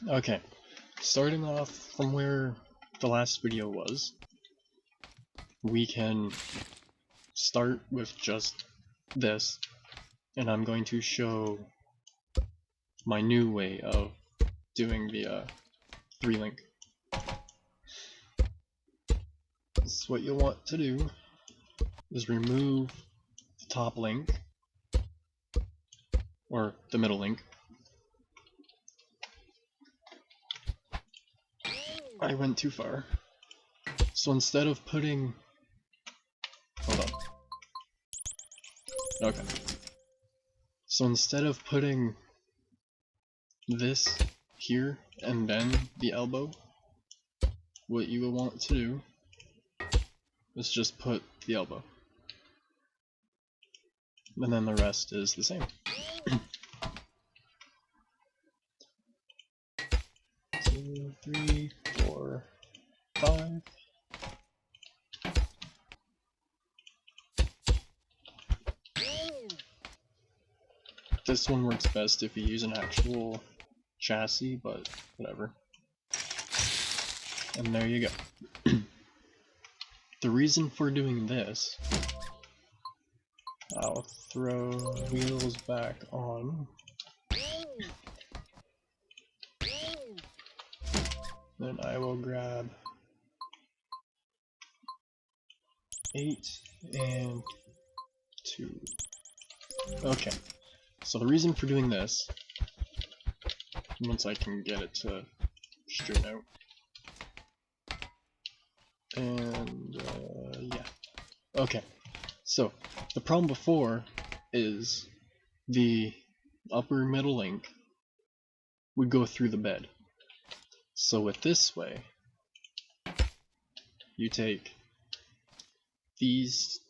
Okay, starting off from where the last video was, we can start with just this, and I'm going to show my new way of doing the 3-link. So what you'll want to do is remove the top link, or the middle link. I went too far. So instead of putting... Hold on. Okay. So instead of putting this here and then the elbow, what you will want to do is just put the elbow. And then the rest is the same. 2, 3, 4, 5. This one works best if you use an actual chassis, but whatever. And there you go. The reason for doing this, I'll throw wheels back on. Then I will grab 8 and 2. Okay, so the reason for doing this, once I can get it to straighten out, and yeah, okay, so the problem before is the upper middle link would go through the bed. So with this way, you take these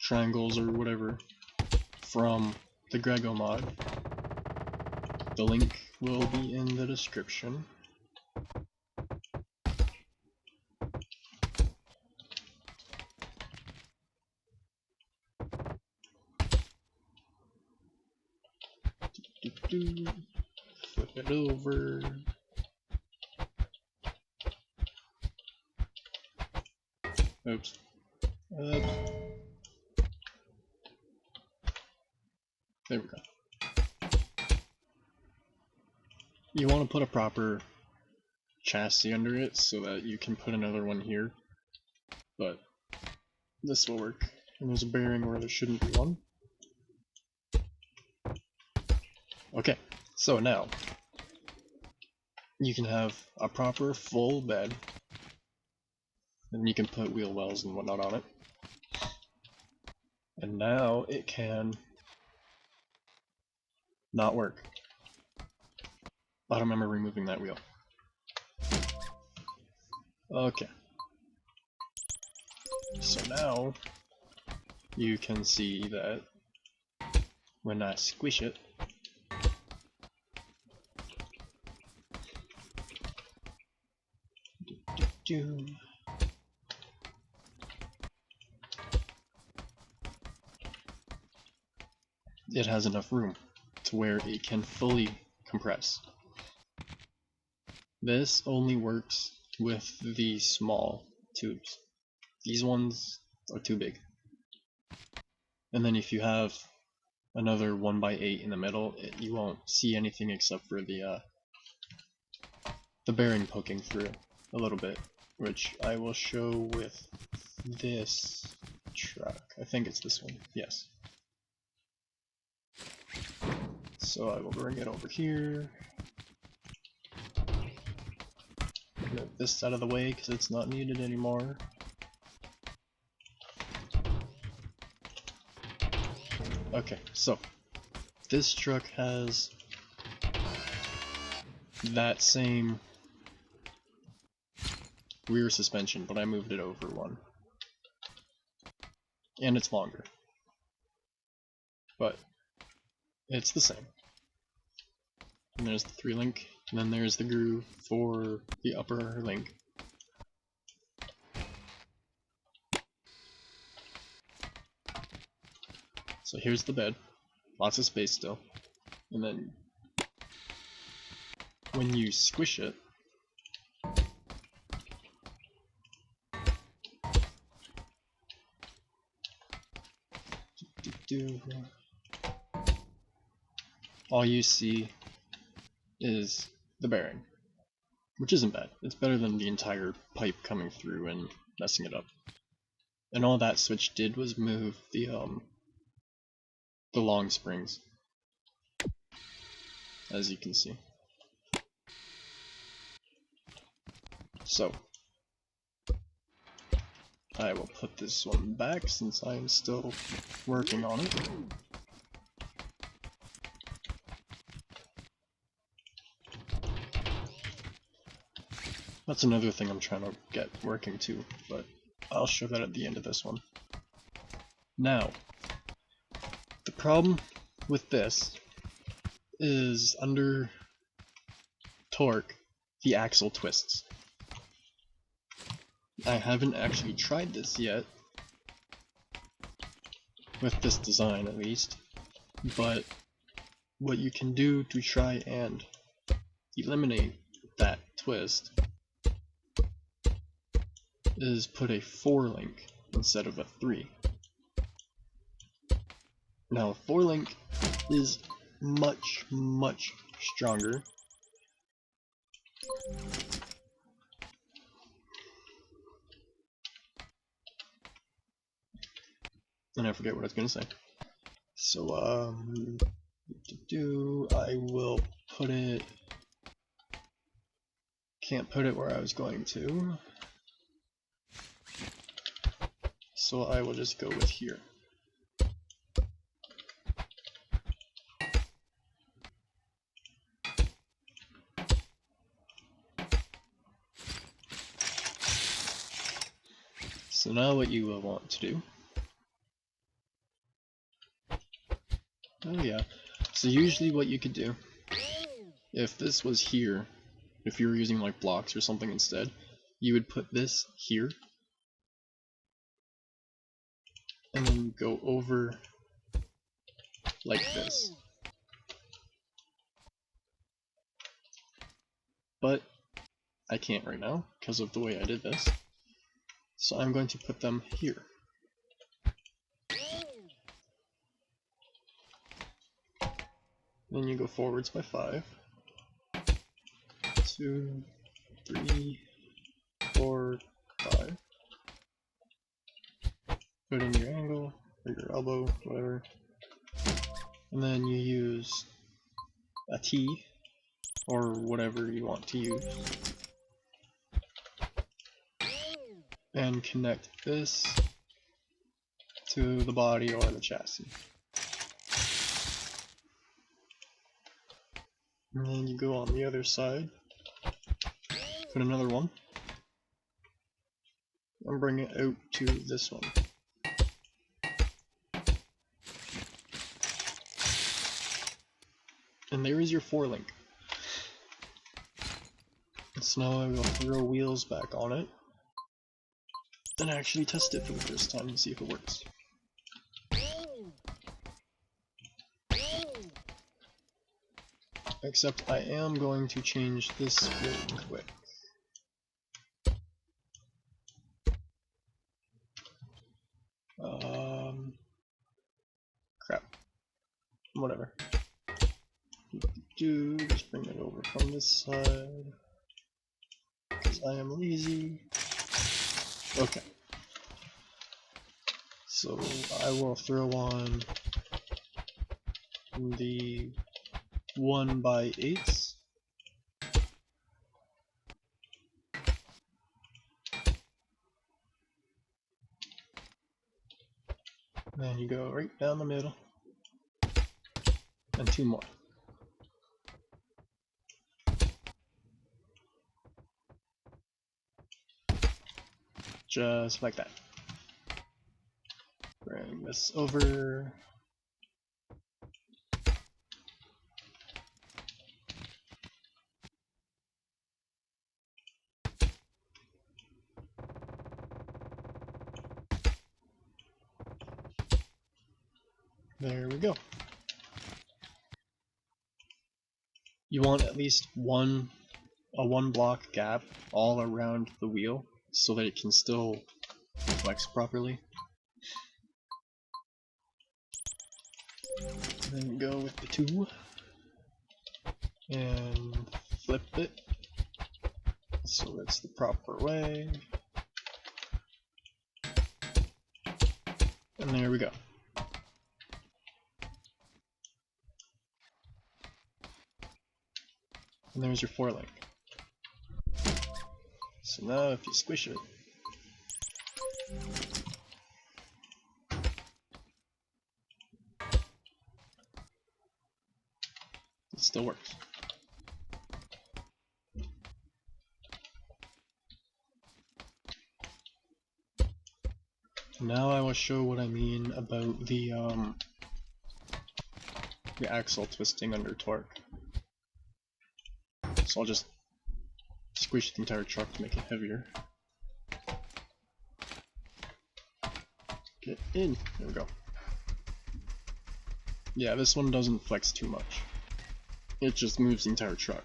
triangles or whatever from the Grego mod. The link will be in the description. Flip it over. Oops. There we go. You want to put a proper chassis under it so that you can put another one here, but this will work. And there's a bearing where there shouldn't be one. Okay, so now you can have a proper full bed, and you can put wheel wells and whatnot on it. And now it can not work. I don't remember removing that wheel. Okay. So now you can see that when I squish it, it has enough room to where it can fully compress. This only works with the small tubes. These ones are too big. And then if you have another 1x8 in the middle, you won't see anything except for the bearing poking through a little bit, which I will show with this truck. I think it's this one, yes. So I will bring it over here. Move this out of the way because it's not needed anymore. Okay, so this truck has that same rear suspension, but I moved it over one. And it's longer. But it's the same. And there's the 3-link, and then there's the groove for the upper link. So here's the bed, lots of space still, and then when you squish it, all you see is the bearing, which isn't bad. It's better than the entire pipe coming through and messing it up. And all that switch did was move the long springs, as you can see. So I will put this one back since I am still working on it. That's another thing I'm trying to get working too, but I'll show that at the end of this one. Now, the problem with this is under torque, the axle twists. I haven't actually tried this yet, with this design at least, but what you can do to try and eliminate that twist is put a 4-link instead of a 3. Now, a 4-link is much stronger. And I forget what I was gonna say. So, I will put it. Can't put it where I was going to. So I will just go with here. So now what you will want to do. Oh yeah. So usually what you could do, if this was here, if you were using like blocks or something instead, you would put this here. And then go over like this. But I can't right now because of the way I did this. So I'm going to put them here. Then you go forwards by 5. 2, 3, 4, 5. Put in your angle, or your elbow, whatever. And then you use a T, or whatever you want to use. And connect this to the body or the chassis. And then you go on the other side, put another one, and bring it out to this one. And there is your 4-link. So now I will throw wheels back on it, and actually test it for the first time and see if it works. Except I am going to change this really quick. Crap. Whatever. Just bring it over from this side, because I am lazy. Okay. So I will throw on the 1x8s. And you go right down the middle. And 2 more. Just like that. Bring this over. There we go. you want at least a one block gap all around the wheel so that it can still flex properly. Then go with the 2 and flip it so it's the proper way. And there we go. And there's your 4 link. So now if you squish it, it still works. Now I will show what I mean about the axle twisting under torque. So I'll just squish the entire truck to make it heavier. Get in. There we go. Yeah, this one doesn't flex too much. It just moves the entire truck.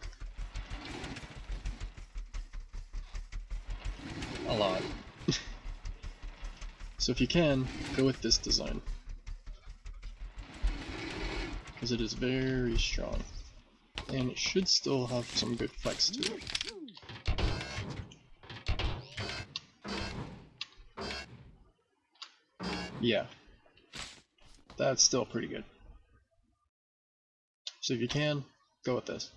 A lot. So if you can, go with this design. Because it is very strong. And it should still have some good flex to it. Yeah. That's still pretty good. So if you can, go with this.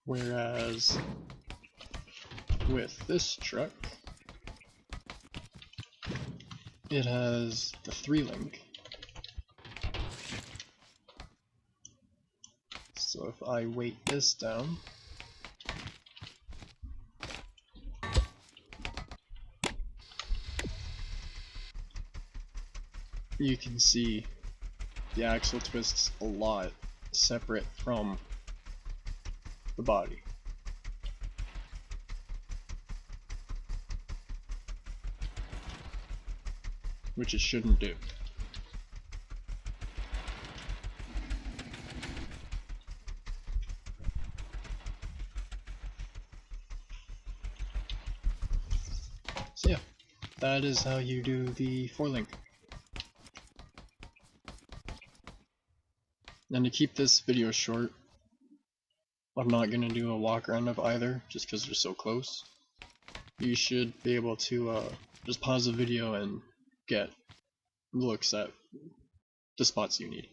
Whereas with this truck, it has the 3 link. So if I weight this down, you can see the axle twists a lot separate from the body. Which it shouldn't do. So yeah, that is how you do the 4 link. And to keep this video short, I'm not going to do a walk around of either, just because they're so close. You should be able to just pause the video and get looks at the spots you need.